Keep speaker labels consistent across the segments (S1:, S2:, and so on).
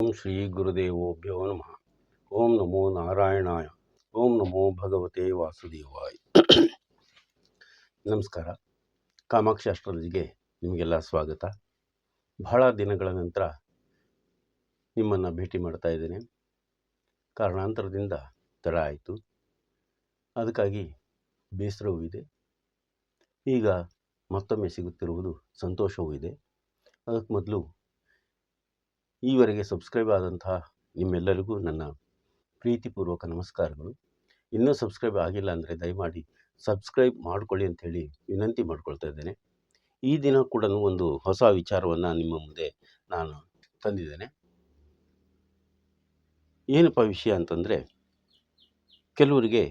S1: ಓಂ ಶ್ರೀ ಗುರುದೇವೋಭ್ಯೋ ನಮಃ. ಓಂ ನಮೋ ನಾರಾಯಣಾಯ. ಓಂ ನಮೋ ಭಗವತೆ ವಾಸುದೇವಾಯ. ನಮಸ್ಕಾರ. ಕಾಮಾಕ್ಷಿ ಅಸ್ಟ್ರಾಲಜಿಗೆ ನಿಮಗೆಲ್ಲ ಸ್ವಾಗತ. ಬಹಳ ದಿನಗಳ ನಂತರ ನಿಮ್ಮನ್ನು ಭೇಟಿ ಮಾಡ್ತಾ ಇದ್ದೇನೆ. ಕಾರಣಾಂತರದಿಂದ ತಡ ಆಯಿತು, ಅದಕ್ಕಾಗಿ ಬೇಸರವೂ ಇದೆ. ಈಗ ಮತ್ತೊಮ್ಮೆ ಸಿಗುತ್ತಿರುವುದು ಸಂತೋಷವೂ ಇದೆ. ಅದಕ್ಕೆ ಮೊದಲು ಈವರೆಗೆ ಸಬ್ಸ್ಕ್ರೈಬ್ ಆದಂತಹ ನಿಮ್ಮೆಲ್ಲರಿಗೂ ನನ್ನ ಪ್ರೀತಿಪೂರ್ವಕ ನಮಸ್ಕಾರಗಳು. ಇನ್ನೂ ಸಬ್ಸ್ಕ್ರೈಬ್ ಆಗಿಲ್ಲ ಅಂದರೆ ದಯಮಾಡಿ ಸಬ್ಸ್ಕ್ರೈಬ್ ಮಾಡಿಕೊಳ್ಳಿ ಅಂಥೇಳಿ ವಿನಂತಿ ಮಾಡ್ಕೊಳ್ತಾ ಇದ್ದೇನೆ. ಈ ದಿನ ಕೂಡ ಒಂದು ಹೊಸ ವಿಚಾರವನ್ನು ನಿಮ್ಮ ಮುಂದೆ ನಾನು ತಂದಿದ್ದೇನೆ. ಏನಪ್ಪ ವಿಷಯ ಅಂತಂದರೆ, ಕೆಲವರಿಗೆ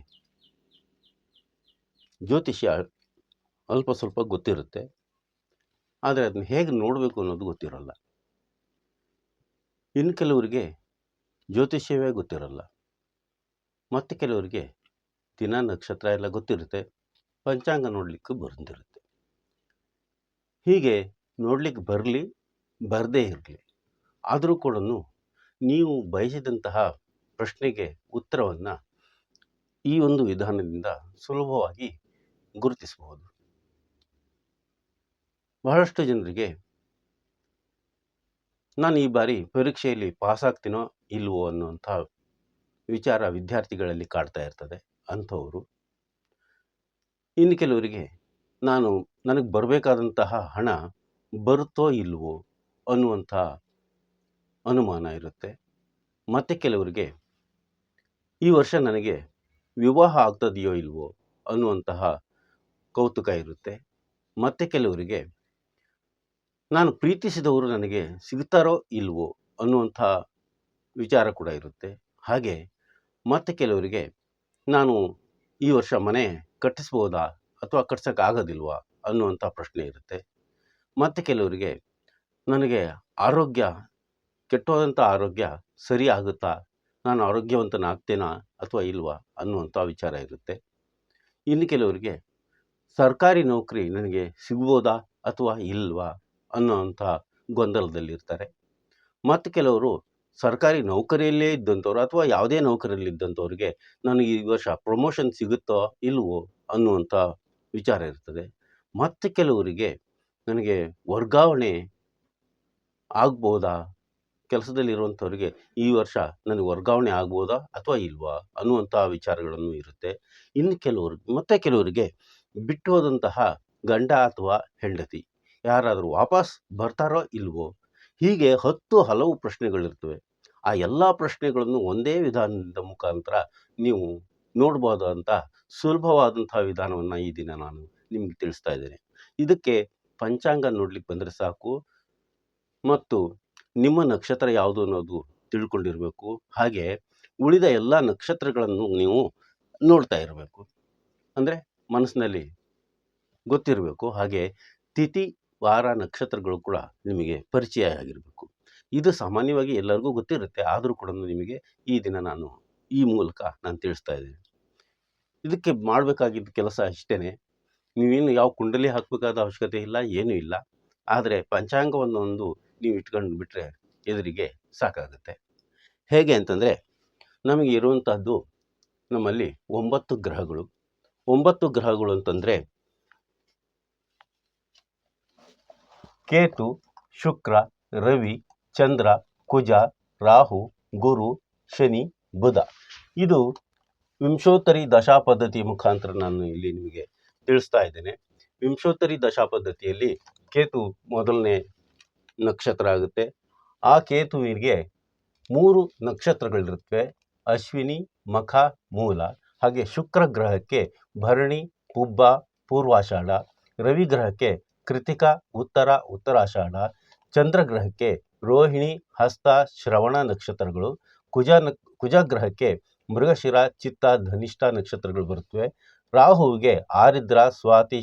S1: ಜ್ಯೋತಿಷ್ಯ ಅಲ್ಪ ಸ್ವಲ್ಪ ಗೊತ್ತಿರುತ್ತೆ, ಆದರೆ ಅದನ್ನು ಹೇಗೆ ನೋಡಬೇಕು ಅನ್ನೋದು ಗೊತ್ತಿರೋಲ್ಲ. ಇನ್ನು ಕೆಲವರಿಗೆ ಜ್ಯೋತಿಷ್ಯವೇ ಗೊತ್ತಿರಲ್ಲ, ಮತ್ತು ಕೆಲವರಿಗೆ ದಿನ ನಕ್ಷತ್ರ ಎಲ್ಲ ಗೊತ್ತಿರುತ್ತೆ, ಪಂಚಾಂಗ ನೋಡಲಿಕ್ಕೆ ಬಂದಿರುತ್ತೆ. ಹೀಗೆ ನೋಡಲಿಕ್ಕೆ ಬರಲಿ ಬರದೇ ಇರಲಿ, ಆದರೂ ಕೂಡ ನೀವು ಬಯಸಿದಂತಹ ಪ್ರಶ್ನೆಗೆ ಉತ್ತರವನ್ನು ಈ ಒಂದು ವಿಧಾನದಿಂದ ಸುಲಭವಾಗಿ ಗುರುತಿಸಬಹುದು. ಬಹಳಷ್ಟು ಜನರಿಗೆ ನಾನು ಈ ಬಾರಿ ಪರೀಕ್ಷೆಯಲ್ಲಿ ಪಾಸಾಗ್ತೀನೋ ಇಲ್ವೋ ಅನ್ನುವಂಥ ವಿಚಾರ ವಿದ್ಯಾರ್ಥಿಗಳಲ್ಲಿ ಕಾಡ್ತಾ ಇರ್ತದೆ, ಅಂಥವರು. ಇನ್ನು ಕೆಲವರಿಗೆ ನನಗೆ ಬರಬೇಕಾದಂತಹ ಹಣ ಬರುತ್ತೋ ಇಲ್ವೋ ಅನ್ನುವಂಥ ಅನುಮಾನ ಇರುತ್ತೆ. ಮತ್ತು ಕೆಲವರಿಗೆ ಈ ವರ್ಷ ನನಗೆ ವಿವಾಹ ಆಗ್ತದೆಯೋ ಇಲ್ವೋ ಅನ್ನುವಂತಹ ಕೌತುಕ ಇರುತ್ತೆ. ಮತ್ತು ಕೆಲವರಿಗೆ ನಾನು ಪ್ರೀತಿಸಿದವರು ನನಗೆ ಸಿಗ್ತಾರೋ ಇಲ್ವೋ ಅನ್ನುವಂಥ ವಿಚಾರ ಕೂಡ ಇರುತ್ತೆ. ಹಾಗೆ ಮತ್ತು ಕೆಲವರಿಗೆ ನಾನು ಈ ವರ್ಷ ಮನೆ ಕಟ್ಟಿಸ್ಬೋದಾ ಅಥವಾ ಕಟ್ಸೋಕ್ಕಾಗೋದಿಲ್ವಾ ಅನ್ನುವಂಥ ಪ್ರಶ್ನೆ ಇರುತ್ತೆ. ಮತ್ತು ಕೆಲವರಿಗೆ ನನಗೆ ಆರೋಗ್ಯ, ಕೆಟ್ಟೋದಂಥ ಆರೋಗ್ಯ ಸರಿ ಆಗುತ್ತಾ, ನಾನು ಆರೋಗ್ಯವಂತನಾಗ್ತೇನಾ ಅಥವಾ ಇಲ್ವಾ ಅನ್ನುವಂಥ ವಿಚಾರ ಇರುತ್ತೆ. ಇನ್ನು ಕೆಲವರಿಗೆ ಸರ್ಕಾರಿ ನೌಕರಿ ನನಗೆ ಸಿಗ್ಬೋದಾ ಅಥವಾ ಇಲ್ವಾ ಅನ್ನೋವಂಥ ಗೊಂದಲದಲ್ಲಿರ್ತಾರೆ. ಮತ್ತು ಕೆಲವರು ಸರ್ಕಾರಿ ನೌಕರಿಯಲ್ಲೇ ಇದ್ದಂಥವ್ರು ಅಥವಾ ಯಾವುದೇ ನೌಕರಿಯಲ್ಲಿದ್ದಂಥವ್ರಿಗೆ ನನಗೆ ಈ ವರ್ಷ ಪ್ರಮೋಷನ್ ಸಿಗುತ್ತೋ ಇಲ್ವೋ ಅನ್ನುವಂಥ ವಿಚಾರ ಇರ್ತದೆ. ಮತ್ತು ಕೆಲವರಿಗೆ ನನಗೆ ವರ್ಗಾವಣೆ ಆಗ್ಬೋದಾ, ಕೆಲಸದಲ್ಲಿರುವಂಥವ್ರಿಗೆ ಈ ವರ್ಷ ನನಗೆ ವರ್ಗಾವಣೆ ಆಗ್ಬೋದಾ ಅಥವಾ ಇಲ್ವಾ ಅನ್ನುವಂಥ ವಿಚಾರಗಳನ್ನು ಇರುತ್ತೆ. ಇನ್ನು ಕೆಲವರಿಗೆ ಬಿಟ್ಟು ಹೋದಂತಹ ಗಂಡ ಅಥವಾ ಹೆಂಡತಿ ಯಾರಾದರೂ ವಾಪಸ್ ಬರ್ತಾರೋ ಇಲ್ವೋ, ಹೀಗೆ ಹಲವು ಪ್ರಶ್ನೆಗಳಿರ್ತವೆ. ಆ ಎಲ್ಲ ಪ್ರಶ್ನೆಗಳನ್ನು ಒಂದೇ ವಿಧಾನದ ಮುಖಾಂತರ ನೀವು ನೋಡ್ಬೋದು ಅಂತ ಸುಲಭವಾದಂಥ ವಿಧಾನವನ್ನು ಈ ದಿನ ನಾನು ನಿಮಗೆ ತಿಳಿಸ್ತಾ ಇದ್ದೇನೆ. ಇದಕ್ಕೆ ಪಂಚಾಂಗ ನೋಡ್ಲಿಕ್ಕೆ ಬಂದರೆ ಸಾಕು, ಮತ್ತು ನಿಮ್ಮ ನಕ್ಷತ್ರ ಯಾವುದು ಅನ್ನೋದು ತಿಳ್ಕೊಂಡಿರಬೇಕು. ಹಾಗೆ ಉಳಿದ ಎಲ್ಲ ನಕ್ಷತ್ರಗಳನ್ನು ನೀವು ನೋಡ್ತಾ ಇರಬೇಕು, ಅಂದರೆ ಮನಸ್ಸಿನಲ್ಲಿ ಗೊತ್ತಿರಬೇಕು. ಹಾಗೆ ತಿಥಿ, ವಾರ, ನಕ್ಷತ್ರಗಳು ಕೂಡ ನಿಮಗೆ ಪರಿಚಯ ಆಗಿರಬೇಕು. ಇದು ಸಾಮಾನ್ಯವಾಗಿ ಎಲ್ಲರಿಗೂ ಗೊತ್ತಿರುತ್ತೆ, ಆದರೂ ಕೂಡ ನಿಮಗೆ ಈ ದಿನ ನಾನು ಈ ಮೂಲಕ ನಾನು ತಿಳಿಸ್ತಾ ಇದ್ದೀನಿ. ಇದಕ್ಕೆ ಮಾಡಬೇಕಾಗಿದ್ದ ಕೆಲಸ ಇಷ್ಟೇ. ನೀವೇನು ಯಾವ ಕುಂಡಲಿ ಹಾಕಬೇಕಾದ ಅವಶ್ಯಕತೆ ಇಲ್ಲ, ಏನೂ ಇಲ್ಲ. ಆದರೆ ಪಂಚಾಂಗವನ್ನು ನೀವು ಇಟ್ಕೊಂಡು ಬಿಟ್ಟರೆ ಎದುರಿಗೆ ಸಾಕಾಗುತ್ತೆ. ಹೇಗೆ ಅಂತಂದರೆ, ನಮಗೆ ಇರುವಂತಹದ್ದು ನಮ್ಮಲ್ಲಿ 9 ಗ್ರಹಗಳು. 9 ಗ್ರಹಗಳು ಅಂತಂದರೆ ಕೇತು, ಶುಕ್ರ, ರವಿ, ಚಂದ್ರ, ಕುಜ, ರಾಹು, ಗುರು, ಶನಿ, ಬುಧ. ಇದು ವಿಂಶೋತ್ತರಿ ದಶಾ ಪದ್ಧತಿ ಮುಖಾಂತರ ನಾನು ಇಲ್ಲಿ ನಿಮಗೆ ತಿಳಿಸ್ತಾ ಇದ್ದೇನೆ. ವಿಂಶೋತ್ತರಿ ದಶಾ ಪದ್ಧತಿಯಲ್ಲಿ ಕೇತು ಮೊದಲನೇ ನಕ್ಷತ್ರ ಆಗುತ್ತೆ. ಆ ಕೇತುವಿಗೆ 3 ನಕ್ಷತ್ರಗಳಿರುತ್ತವೆ: ಅಶ್ವಿನಿ, ಮಖ, ಮೂಲ. ಹಾಗೆ ಶುಕ್ರ ಗ್ರಹಕ್ಕೆ ಭರಣಿ, ಪುಬ್ಬ, ಪೂರ್ವಾಷಾಢ. ರವಿ ಗ್ರಹಕ್ಕೆ ಕೃತಿಕ, ಉತ್ತರ, ಉತ್ತರಾಷಾಢ. ಚಂದ್ರ ಗ್ರಹಕ್ಕೆ ರೋಹಿಣಿ, ಹಸ್ತ, ಶ್ರವಣ ನಕ್ಷತ್ರಗಳು. ಕುಜ ಗ್ರಹಕ್ಕೆ ಮೃಗಶಿರ, ಚಿತ್ತ, ಧನಿಷ್ಠ ನಕ್ಷತ್ರಗಳು ಬರುತ್ತವೆ. ರಾಹುವಿಗೆ ಆರಿದ್ರ, ಸ್ವಾತಿ,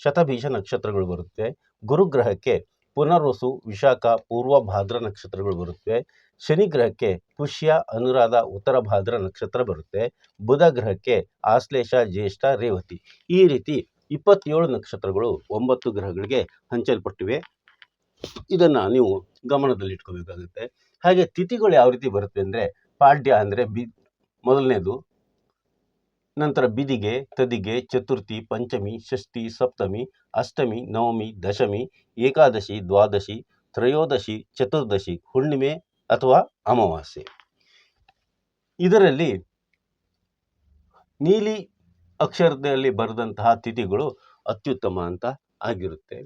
S1: ಶತಭೀಷ ನಕ್ಷತ್ರಗಳು ಬರುತ್ತವೆ. ಗುರುಗ್ರಹಕ್ಕೆ ಪುನರ್ವಸು, ವಿಶಾಖ, ಪೂರ್ವ ಭಾದ್ರ ನಕ್ಷತ್ರಗಳು ಬರುತ್ತವೆ. ಶನಿ ಗ್ರಹಕ್ಕೆ ಪುಷ್ಯ, ಅನುರಾಧ, ಉತ್ತರ ಭಾದ್ರ ನಕ್ಷತ್ರ ಬರುತ್ತೆ. ಬುಧ ಗ್ರಹಕ್ಕೆ ಆಶ್ಲೇಷ, ಜ್ಯೇಷ್ಠ, ರೇವತಿ. ಈ ರೀತಿ 27 ನಕ್ಷತ್ರಗಳು 9 ಗ್ರಹಗಳಿಗೆ ಹಂಚಲ್ಪಟ್ಟಿವೆ. ಇದನ್ನು ನೀವು ಗಮನದಲ್ಲಿಟ್ಕೋಬೇಕಾಗುತ್ತೆ. ಹಾಗೆ ತಿಥಿಗಳು ಯಾವ ರೀತಿ ಬರುತ್ತೆ ಅಂದರೆ ಪಾಡ್ಯ ಅಂದರೆ ಮೊದಲನೇದು, ನಂತರ ಬಿದಿಗೆ, ತದಿಗೆ, ಚತುರ್ಥಿ, ಪಂಚಮಿ, ಷಷ್ಠಿ, ಸಪ್ತಮಿ, ಅಷ್ಟಮಿ, ನವಮಿ, ದಶಮಿ, ಏಕಾದಶಿ, ದ್ವಾದಶಿ, ತ್ರಯೋದಶಿ, ಚತುರ್ದಶಿ, ಹುಣ್ಣಿಮೆ ಅಥವಾ ಅಮಾವಾಸ್ಯೆ. ಇದರಲ್ಲಿ ನೀಲಿ ಅಕ್ಷರದಲ್ಲಿ ಬರೆದಂತಹ ತಿಥಿಗಳು ಅತ್ಯುತ್ತಮ ಅಂತ ಆಗಿರುತ್ತೆ.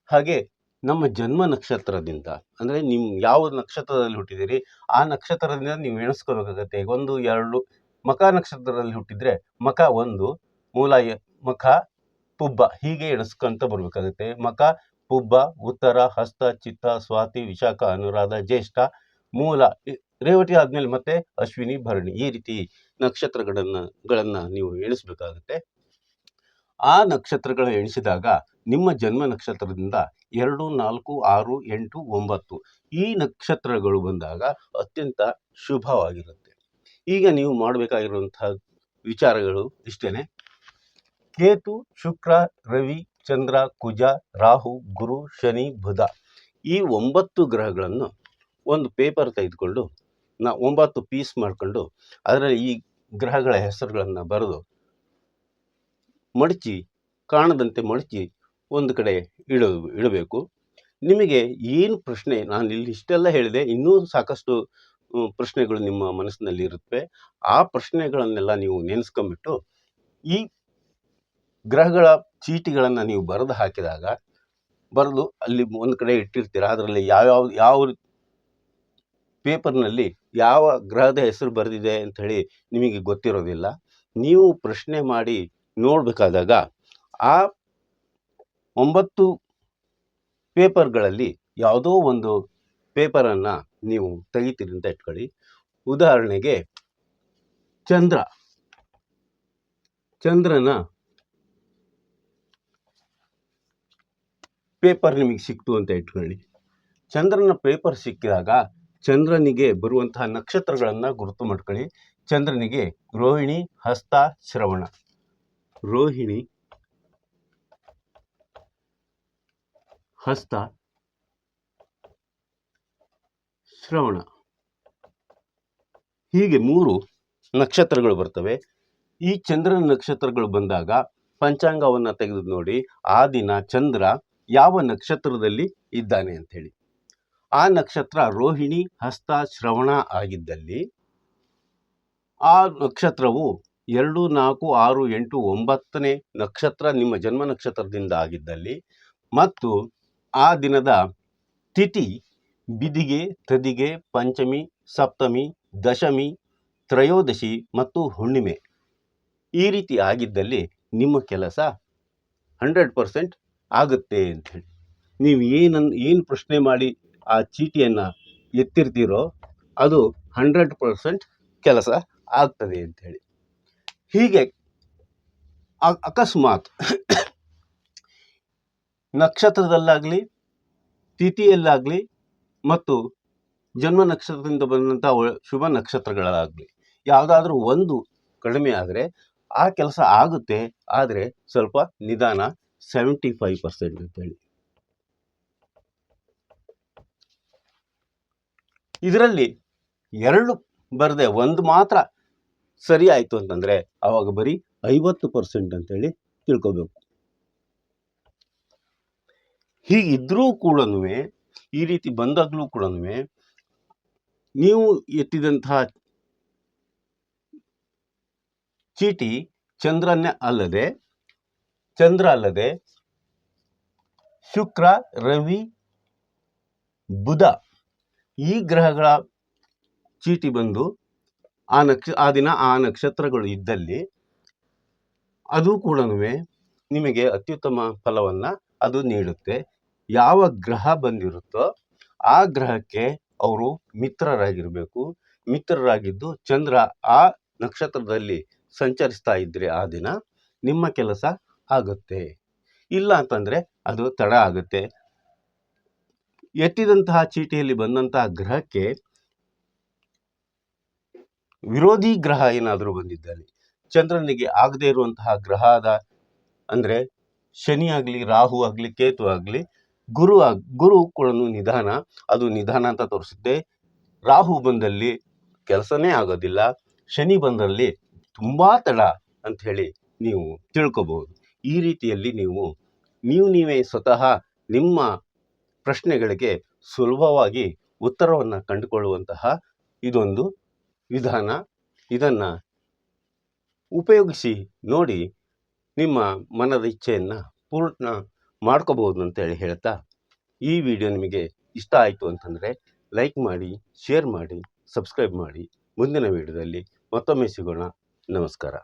S1: ಹಾಗೆ ನಮ್ಮ ಜನ್ಮ ನಕ್ಷತ್ರದಿಂದ ಅಂದರೆ ನೀವು ಯಾವ ನಕ್ಷತ್ರದಲ್ಲಿ ಹುಟ್ಟಿದ್ದೀರಿ ಆ ನಕ್ಷತ್ರದಿಂದ ನೀವು ಎಣಿಸ್ಕೋಬೇಕಾಗತ್ತೆ. 1, 2 ಮಖ ನಕ್ಷತ್ರದಲ್ಲಿ ಹುಟ್ಟಿದರೆ ಮಖ 1, ಮೂಲ ಮಖ, ಪುಬ್ಬ ಹೀಗೆ ಎಣಿಸ್ಕೊಂತ ಬರಬೇಕಾಗುತ್ತೆ. ಮಖ, ಪುಬ್ಬ, ಉತ್ತರ, ಹಸ್ತ, ಚಿತ್ತ, ಸ್ವಾತಿ, ವಿಶಾಖ, ಅನುರಾಧ, ಜ್ಯೇಷ್ಠ, ಮೂಲ, ರೇವತಿ ಆದಮೇಲೆ ಮತ್ತೆ ಅಶ್ವಿನಿ, ಭರಣಿ, ಈ ರೀತಿ ನಕ್ಷತ್ರಗಳನ್ನು ನೀವು ಎಣಿಸ್ಬೇಕಾಗುತ್ತೆ. ಆ ನಕ್ಷತ್ರಗಳು ಎಣಿಸಿದಾಗ ನಿಮ್ಮ ಜನ್ಮ ನಕ್ಷತ್ರದಿಂದ 2, 4, 6, 8, 9 ಈ ನಕ್ಷತ್ರಗಳು ಬಂದಾಗ ಅತ್ಯಂತ ಶುಭವಾಗಿರುತ್ತೆ. ಈಗ ನೀವು ಮಾಡಬೇಕಾಗಿರುವಂತಹ ವಿಚಾರಗಳು ಇಷ್ಟೇನೆ. ಕೇತು, ಶುಕ್ರ, ರವಿ, ಚಂದ್ರ, ಕುಜ, ರಾಹು, ಗುರು, ಶನಿ, ಬುಧ ಈ 9 ಗ್ರಹಗಳನ್ನು ಒಂದು ಪೇಪರ್ ತೆಗೆದುಕೊಂಡು 9 ಪೀಸ್ ಮಾಡಿಕೊಂಡು ಅದರಲ್ಲಿ ಈ ಗ್ರಹಗಳ ಹೆಸರುಗಳನ್ನು ಬರೆದು ಮಡಚಿ ಕಾಣದಂತೆ ಮಡಚಿ ಒಂದು ಕಡೆ ಇಡಬೇಕು. ನಿಮಗೆ ಏನು ಪ್ರಶ್ನೆ, ನಾನು ಇಲ್ಲಿ ಇಷ್ಟೆಲ್ಲ ಹೇಳಿದೆ, ಇನ್ನೂ ಸಾಕಷ್ಟು ಪ್ರಶ್ನೆಗಳು ನಿಮ್ಮ ಮನಸ್ಸಿನಲ್ಲಿ ಇರುತ್ತವೆ. ಆ ಪ್ರಶ್ನೆಗಳನ್ನೆಲ್ಲ ನೀವು ನೆನೆಸ್ಕೊಂಬಿಟ್ಟು ಈ ಗ್ರಹಗಳ ಚೀಟಿಗಳನ್ನು ನೀವು ಬರೆದು ಹಾಕಿದಾಗ ಬರೆದು ಅಲ್ಲಿ ಒಂದು ಕಡೆ ಇಟ್ಟಿರ್ತೀರ. ಅದರಲ್ಲಿ ಯಾವ ಪೇಪರ್ನಲ್ಲಿ ಯಾವ ಗ್ರಹದ ಹೆಸರು ಬರೆದಿದೆ ಅಂಥೇಳಿ ನಿಮಗೆ ಗೊತ್ತಿರೋದಿಲ್ಲ. ನೀವು ಪ್ರಶ್ನೆ ಮಾಡಿ ನೋಡಬೇಕಾದಾಗ ಆ 9 ಪೇಪರ್ಗಳಲ್ಲಿ ಯಾವುದೋ ಒಂದು ಪೇಪರನ್ನು ನೀವು ತೆಗಿತೀರಿ ಅಂತ ಇಟ್ಕೊಳ್ಳಿ. ಉದಾಹರಣೆಗೆ ಚಂದ್ರನ ಪೇಪರ್ ನಿಮಗೆ ಸಿಕ್ತು ಅಂತ ಇಟ್ಕೊಳ್ಳಿ. ಚಂದ್ರನ ಪೇಪರ್ ಸಿಕ್ಕಿದಾಗ ಚಂದ್ರನಿಗೆ ಬರುವಂತಹ ನಕ್ಷತ್ರಗಳನ್ನು ಗುರುತು ಮಾಡ್ಕೊಳ್ಳಿ. ಚಂದ್ರನಿಗೆ ರೋಹಿಣಿ, ಹಸ್ತ, ಶ್ರವಣ, ರೋಹಿಣಿ, ಹಸ್ತ, ಶ್ರವಣ ಹೀಗೆ 3 ನಕ್ಷತ್ರಗಳು ಬರ್ತವೆ. ಈ ಚಂದ್ರನ ನಕ್ಷತ್ರಗಳು ಬಂದಾಗ ಪಂಚಾಂಗವನ್ನು ತೆಗೆದು ನೋಡಿ ಆ ದಿನ ಚಂದ್ರ ಯಾವ ನಕ್ಷತ್ರದಲ್ಲಿ ಇದ್ದಾನೆ ಅಂಥೇಳಿ. ಆ ನಕ್ಷತ್ರ ರೋಹಿಣಿ, ಹಸ್ತ, ಶ್ರವಣ ಆಗಿದ್ದಲ್ಲಿ ಆ ನಕ್ಷತ್ರವು 2, 4, 6, 8, 9ನೇ ನಕ್ಷತ್ರ ನಿಮ್ಮ ಜನ್ಮ ನಕ್ಷತ್ರದಿಂದ ಆಗಿದ್ದಲ್ಲಿ ಮತ್ತು ಆ ದಿನದ ತಿಥಿ ಬಿದಿಗೆ, ತದಿಗೆ, ಪಂಚಮಿ, ಸಪ್ತಮಿ, ದಶಮಿ, ತ್ರಯೋದಶಿ ಮತ್ತು ಹುಣ್ಣಿಮೆ ಈ ರೀತಿ ಆಗಿದ್ದಲ್ಲಿ ನಿಮ್ಮ ಕೆಲಸ 100% ಆಗುತ್ತೆ ಅಂಥೇಳಿ. ನೀವು ಏನು ಪ್ರಶ್ನೆ ಮಾಡಿ ಆ ಚೀಟಿಯನ್ನು ಎತ್ತಿರ್ತೀರೋ ಅದು 100% ಕೆಲಸ ಆಗ್ತದೆ ಅಂಥೇಳಿ. ಹೀಗೆ ಅಕಸ್ಮಾತ್ ನಕ್ಷತ್ರದಲ್ಲಾಗಲಿ ತಿಥಿಯಲ್ಲಾಗಲಿ ಮತ್ತು ಜನ್ಮ ನಕ್ಷತ್ರದಿಂದ ಬಂದಂಥ ಶುಭ ನಕ್ಷತ್ರಗಳಾಗಲಿ ಯಾವುದಾದ್ರೂ ಒಂದು ಕಡಿಮೆ ಆದರೆ ಆ ಕೆಲಸ ಆಗುತ್ತೆ, ಆದರೆ ಸ್ವಲ್ಪ ನಿಧಾನ, 75% ಅಂತೇಳಿ. ಇದರಲ್ಲಿ 2 ಬರದೆ 1 ಮಾತ್ರ ಸರಿ ಆಯಿತು ಅಂತಂದರೆ ಆವಾಗ ಬರೀ 50% ಅಂತೇಳಿ ತಿಳ್ಕೋಬೇಕು. ಹೀಗಿದ್ರೂ ಕೂಡ ಈ ರೀತಿ ಬಂದಾಗಲೂ ಕೂಡ ನೀವು ಎತ್ತಿದಂತಹ ಚೀಟಿ ಚಂದ್ರ ಅಲ್ಲದೆ ಶುಕ್ರ, ರವಿ, ಬುಧ ಈ ಗ್ರಹಗಳ ಚೀಟಿ ಬಂದು ಆ ದಿನ ಆ ನಕ್ಷತ್ರಗಳು ಇದ್ದಲ್ಲಿ ಅದು ಕೂಡ ನಿಮಗೆ ಅತ್ಯುತ್ತಮ ಫಲವನ್ನು ಅದು ನೀಡುತ್ತೆ. ಯಾವ ಗ್ರಹ ಬಂದಿರುತ್ತೋ ಆ ಗ್ರಹಕ್ಕೆ ಅವರು ಮಿತ್ರರಾಗಿದ್ದು ಚಂದ್ರ ಆ ನಕ್ಷತ್ರದಲ್ಲಿ ಸಂಚರಿಸ್ತಾ ಇದ್ದರೆ ಆ ದಿನ ನಿಮ್ಮ ಕೆಲಸ ಆಗುತ್ತೆ. ಇಲ್ಲ ಅಂತಂದರೆ ಅದು ತಡ ಆಗುತ್ತೆ. ಎತ್ತಿದಂತಹ ಚೀಟಿಯಲ್ಲಿ ಬಂದಂತಹ ಗ್ರಹಕ್ಕೆ ವಿರೋಧಿ ಗ್ರಹ ಏನಾದರೂ ಬಂದಿದ್ದಲ್ಲಿ, ಚಂದ್ರನಿಗೆ ಆಗದೇ ಇರುವಂತಹ ಗ್ರಹ ಅಂದರೆ ಶನಿ ಆಗಲಿ, ರಾಹು ಆಗಲಿ, ಕೇತು ಆಗಲಿ, ಗುರು ಕೂಡ ನಿಧಾನ ಅಂತ ತೋರಿಸುತ್ತೆ. ರಾಹು ಬಂದಲ್ಲಿ ಕೆಲಸನೇ ಆಗೋದಿಲ್ಲ, ಶನಿ ಬಂದಲ್ಲಿ ತುಂಬ ತಡ ಅಂಥೇಳಿ ನೀವು ತಿಳ್ಕೊಬಹುದು. ಈ ರೀತಿಯಲ್ಲಿ ನೀವೇ ಸ್ವತಃ ನಿಮ್ಮ ಪ್ರಶ್ನೆಗಳಿಗೆ ಸುಲಭವಾಗಿ ಉತ್ತರವನ್ನು ಕಂಡುಕೊಳ್ಳುವಂತಹ ಇದೊಂದು ವಿಧಾನ. ಇದನ್ನು ಉಪಯೋಗಿಸಿ ನೋಡಿ, ನಿಮ್ಮ ಮನದ ಇಚ್ಛೆಯನ್ನು ಪೂರ್ಣ ಮಾಡ್ಕೋಬಹುದು ಅಂತೇಳಿ ಹೇಳ್ತಾ, ಈ ವಿಡಿಯೋ ನಿಮಗೆ ಇಷ್ಟ ಆಯಿತು ಅಂತಂದರೆ ಲೈಕ್ ಮಾಡಿ, ಶೇರ್ ಮಾಡಿ, ಸಬ್ಸ್ಕ್ರೈಬ್ ಮಾಡಿ. ಮುಂದಿನ ವಿಡಿಯೋದಲ್ಲಿ ಮತ್ತೊಮ್ಮೆ ಸಿಗೋಣ. ನಮಸ್ಕಾರ.